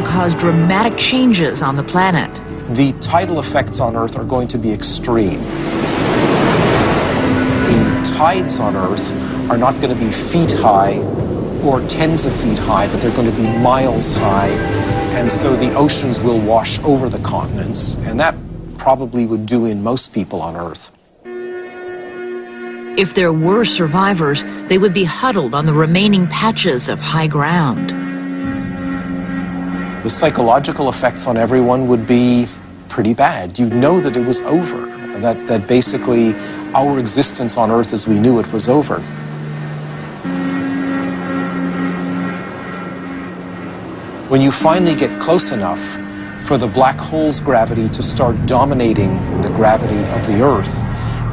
to cause dramatic changes on the planet. The tidal effects on Earth are going to be extreme. The tides on Earth are not going to be feet high or tens of feet high, but they're going to be miles high. And so the oceans will wash over the continents, and that probably would do in most people on Earth. If there were survivors, they would be huddled on the remaining patches of high ground. The psychological effects on everyone would be pretty bad. You know that it was over, that basically our existence on Earth as we knew it was over. When you finally get close enough for the black hole's gravity to start dominating the gravity of the Earth,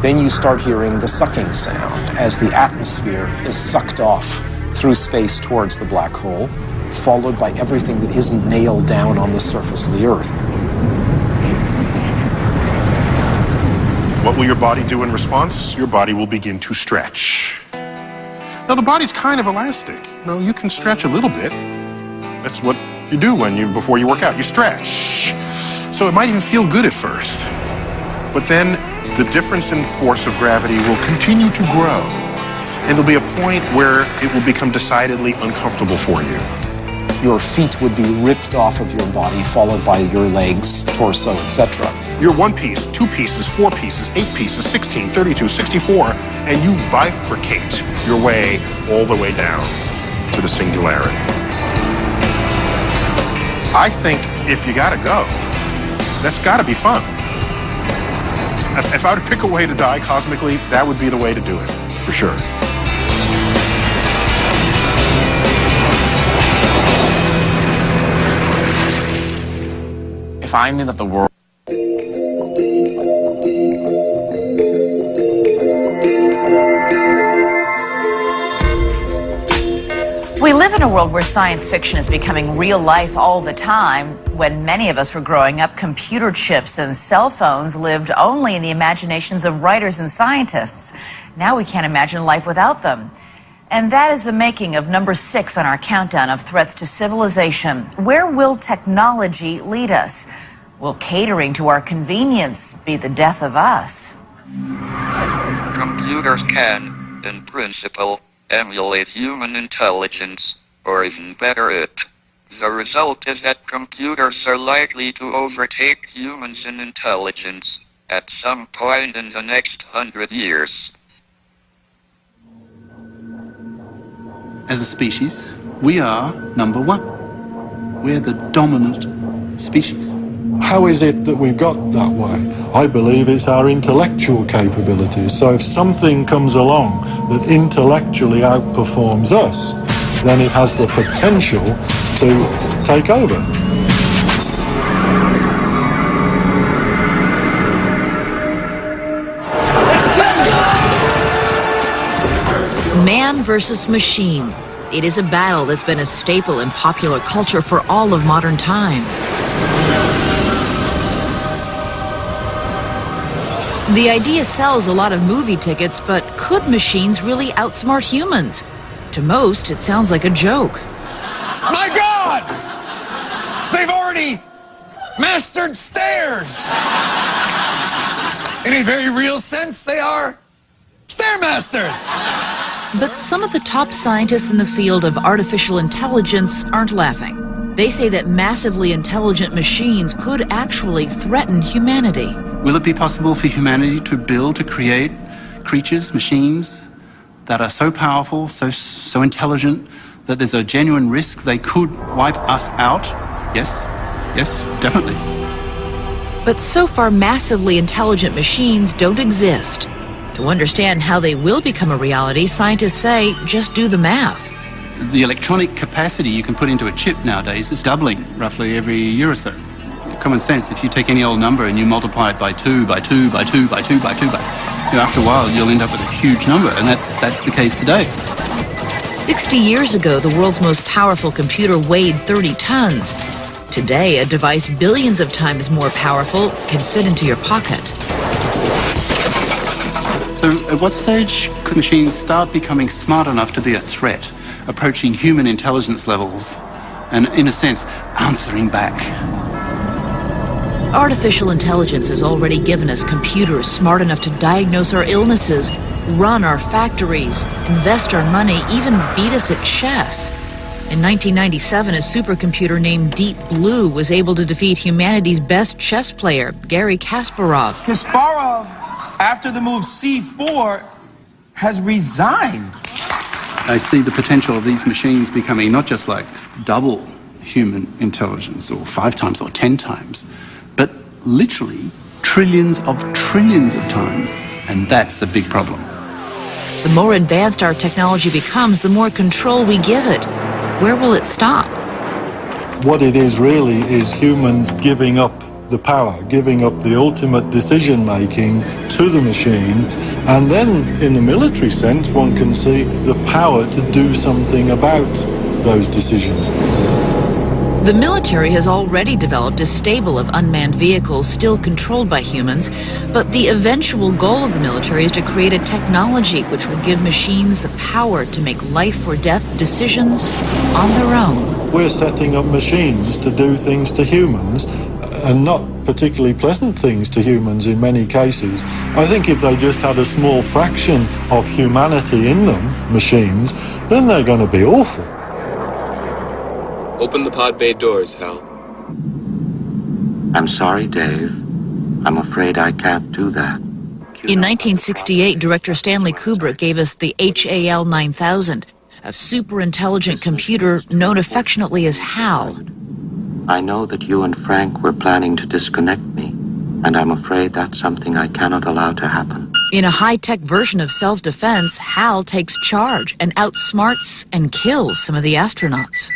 then you start hearing the sucking sound as the atmosphere is sucked off through space towards the black hole, followed by everything that isn't nailed down on the surface of the Earth. What will your body do in response? Your body will begin to stretch. Now, the body's kind of elastic. You know, you can stretch a little bit. That's what you do before you work out. You stretch. So it might even feel good at first. But then the difference in force of gravity will continue to grow. And there'll be a point where it will become decidedly uncomfortable for you. Your feet would be ripped off of your body, followed by your legs, torso, etc. You're 1 piece, 2 pieces, 4 pieces, 8 pieces, 16, 32, 64, and you bifurcate your way all the way down to the singularity. I think if you gotta go, that's gotta be fun. If I were to pick a way to die cosmically, that would be the way to do it, for sure. If I knew that the world... We live in a world where science fiction is becoming real life all the time. When many of us were growing up, computer chips and cell phones lived only in the imaginations of writers and scientists. Now we can't imagine life without them. And that is the making of number 6 on our countdown of threats to civilization. Where will technology lead us? Will catering to our convenience be the death of us? Computers can, in principle, emulate human intelligence, or even better it. The result is that computers are likely to overtake humans in intelligence at some point in the next 100 years. As a species, we are number 1. We're the dominant species. How is it that we've got that way? I believe it's our intellectual capabilities. So if something comes along that intellectually outperforms us, then it has the potential to take over. Man versus machine. It is a battle that's been a staple in popular culture for all of modern times. The idea sells a lot of movie tickets, but could machines really outsmart humans? To most, it sounds like a joke. My God! They've already mastered stairs! In a very real sense, they are stairmasters! But some of the top scientists in the field of artificial intelligence aren't laughing. They say that massively intelligent machines could actually threaten humanity. Will it be possible for humanity to create creatures, machines, that are so powerful, so intelligent, that there's a genuine risk they could wipe us out? Yes, definitely. But so far, massively intelligent machines don't exist. To understand how they will become a reality, scientists say, just do the math. The electronic capacity you can put into a chip nowadays is doubling roughly every year or so. Common sense, if you take any old number and you multiply it by 2, by 2, by 2, by 2, by 2, after a while you'll end up with a huge number, and that's the case today. 60 years ago, the world's most powerful computer weighed 30 tons. Today, a device billions of times more powerful can fit into your pocket. So at what stage could machines start becoming smart enough to be a threat, approaching human intelligence levels, and, in a sense, answering back. Artificial intelligence has already given us computers smart enough to diagnose our illnesses, run our factories, invest our money, even beat us at chess. In 1997, a supercomputer named Deep Blue was able to defeat humanity's best chess player, Garry Kasparov. Kasparov, after the move c4, has resigned. I see the potential of these machines becoming not just like double human intelligence, or 5 times or 10 times, but literally trillions of times. And that's a big problem. The more advanced our technology becomes, the more control we give it. Where will it stop? What it is really is humans giving up the power, giving up the ultimate decision-making to the machine, and then, in the military sense, one can see the power to do something about those decisions. The military has already developed a stable of unmanned vehicles still controlled by humans, but the eventual goal of the military is to create a technology which will give machines the power to make life or death decisions on their own. We're setting up machines to do things to humans, and not particularly pleasant things to humans in many cases. I think if they just had a small fraction of humanity in them, machines, then they're going to be awful. Open the pod bay doors, Hal. I'm sorry, Dave. I'm afraid I can't do that. In 1968, director Stanley Kubrick gave us the HAL 9000, a super-intelligent computer known affectionately as HAL. I know that you and Frank were planning to disconnect me, and I'm afraid that's something I cannot allow to happen. In a high-tech version of self-defense, HAL takes charge and outsmarts and kills some of the astronauts.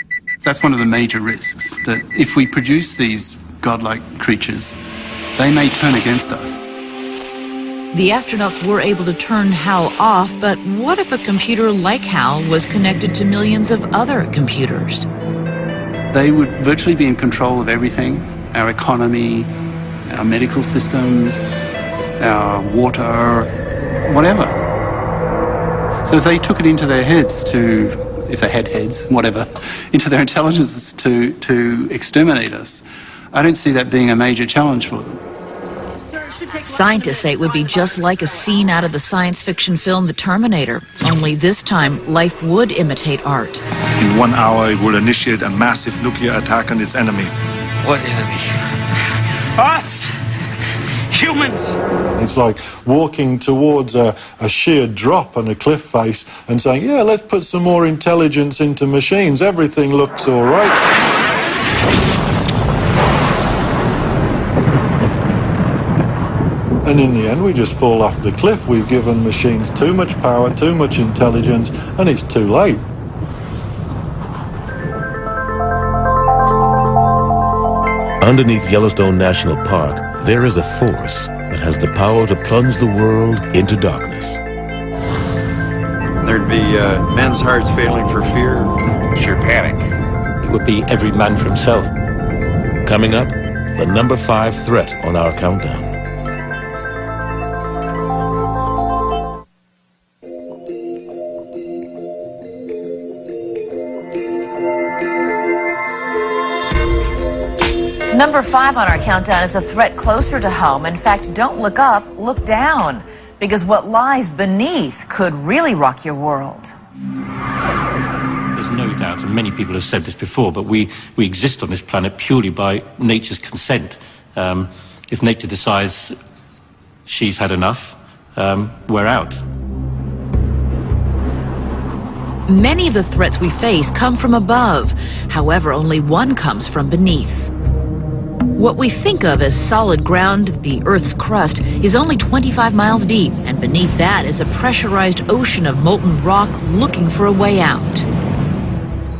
That's one of the major risks, that if we produce these godlike creatures, they may turn against us. The astronauts were able to turn HAL off, but what if a computer like HAL was connected to millions of other computers? They would virtually be in control of everything, our economy, our medical systems, our water, whatever. So if they took it into their heads to, if they had heads, whatever, into their intelligences to exterminate us, I don't see that being a major challenge for them. Scientists say it would be just like a scene out of the science fiction film The Terminator, only this time life would imitate art. In 1 hour, it will initiate a massive nuclear attack on its enemy. What enemy? Us! Humans! It's like walking towards a sheer drop on a cliff face and saying, yeah, let's put some more intelligence into machines. Everything looks all right. And in the end, we just fall off the cliff. We've given machines too much power, too much intelligence, and it's too late. Underneath Yellowstone National Park, there is a force that has the power to plunge the world into darkness. There'd be men's hearts failing for fear, sheer panic. It would be every man for himself. Coming up, the number 5 threat on our countdown. Number 5 on our countdown is a threat closer to home. In fact, don't look up, look down, because what lies beneath could really rock your world. There's no doubt, and many people have said this before, but we exist on this planet purely by nature's consent. If nature decides she's had enough, we're out. Many of the threats we face come from above. However, only one comes from beneath. What we think of as solid ground, the Earth's crust, is only 25 miles deep, and beneath that is a pressurized ocean of molten rock looking for a way out.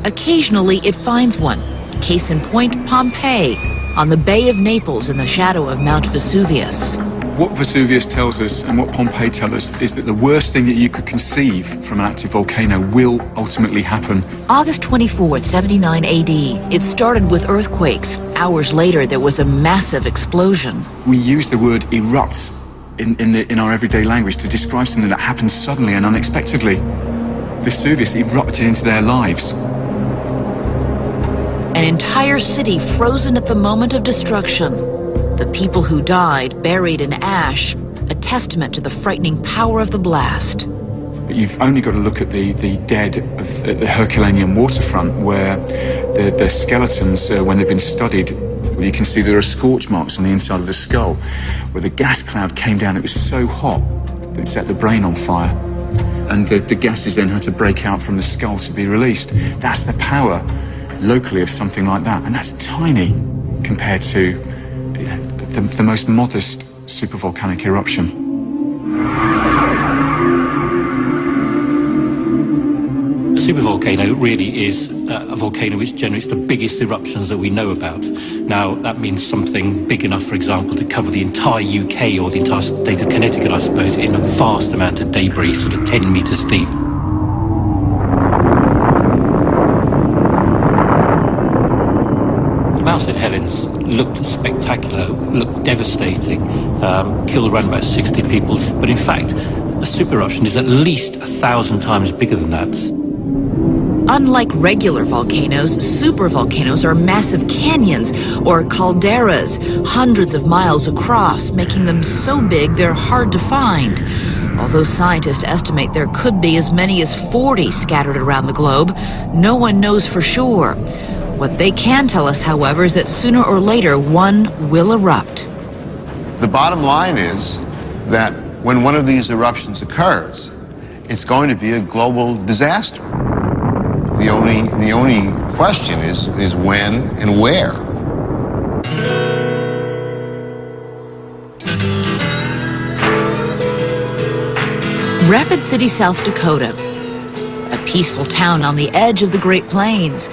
Occasionally, it finds one. Case in point, Pompeii, on the Bay of Naples in the shadow of Mount Vesuvius. What Vesuvius tells us and what Pompeii tell us is that the worst thing that you could conceive from an active volcano will ultimately happen. August 24th, 79 AD. It started with earthquakes. Hours later, there was a massive explosion. We use the word erupt in our everyday language to describe something that happens suddenly and unexpectedly. Vesuvius erupted into their lives. an entire city frozen at the moment of destruction. The people who died buried in ash, a testament to the frightening power of the blast. But you've only got to look at the dead of the Herculaneum waterfront, where the skeletons, when they've been studied, well, you can see there are scorch marks on the inside of the skull, where the gas cloud came down. It was so hot that it set the brain on fire. And the gases then had to break out from the skull to be released. That's the power locally of something like that. And that's tiny compared to the most modest supervolcanic eruption. A supervolcano really is a volcano which generates the biggest eruptions that we know about. Now, that means something big enough, for example, to cover the entire UK or the entire state of Connecticut, I suppose, in a vast amount of debris, sort of 10 metres deep. Mount St. Helens looked spectacular, looked devastating, killed around about 60 people, but in fact, a super eruption is at least 1,000 times bigger than that. Unlike regular volcanoes, supervolcanoes are massive canyons or calderas, hundreds of miles across, making them so big they're hard to find. Although scientists estimate there could be as many as 40 scattered around the globe, no one knows for sure. What they can tell us, however, is that sooner or later one will erupt. The bottom line is that when one of these eruptions occurs, it's going to be a global disaster. The only question is when and where. Rapid City, South Dakota, a peaceful town on the edge of the Great Plains.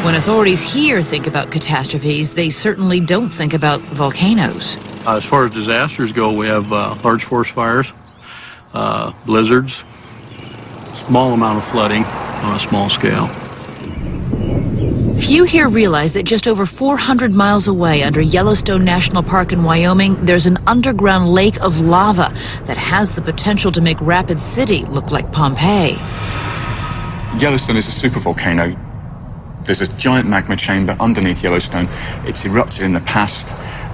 When authorities here think about catastrophes, they certainly don't think about volcanoes. As far as disasters go, we have large forest fires, blizzards, small amount of flooding on a small scale. Few here realize that just over 400 miles away under Yellowstone National Park in Wyoming, there's an underground lake of lava that has the potential to make Rapid City look like Pompeii. Yellowstone is a supervolcano. There's a giant magma chamber underneath Yellowstone. It's erupted in the past,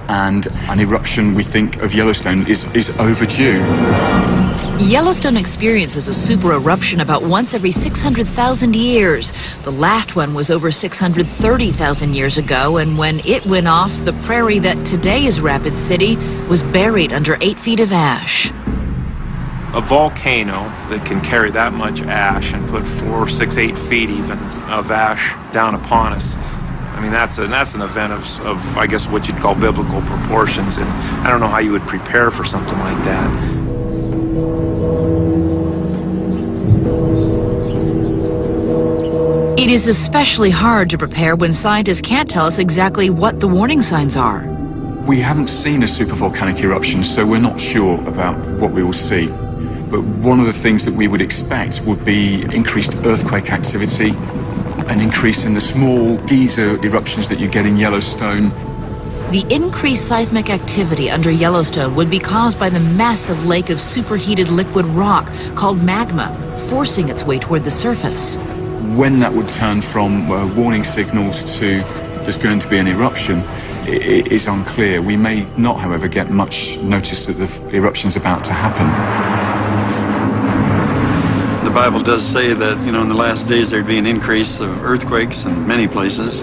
and an eruption, we think, of Yellowstone is overdue. Yellowstone experiences a super eruption about once every 600,000 years. The last one was over 630,000 years ago, and when it went off, the prairie that today is Rapid City was buried under 8 feet of ash. A volcano that can carry that much ash and put 4, 6, 8 feet even of ash down upon us. I mean, that's an event of I guess what you'd call biblical proportions, and I don't know how you would prepare for something like that. It is especially hard to prepare when scientists can't tell us exactly what the warning signs are. We haven't seen a supervolcanic eruption, so we're not sure about what we will see. But one of the things that we would expect would be increased earthquake activity, an increase in the small geyser eruptions that you get in Yellowstone. The increased seismic activity under Yellowstone would be caused by the massive lake of superheated liquid rock called magma, forcing its way toward the surface. When that would turn from warning signals to there's going to be an eruption is unclear. We may not, however, get much notice that the eruption's about to happen. The Bible does say that, in the last days there'd be an increase of earthquakes in many places.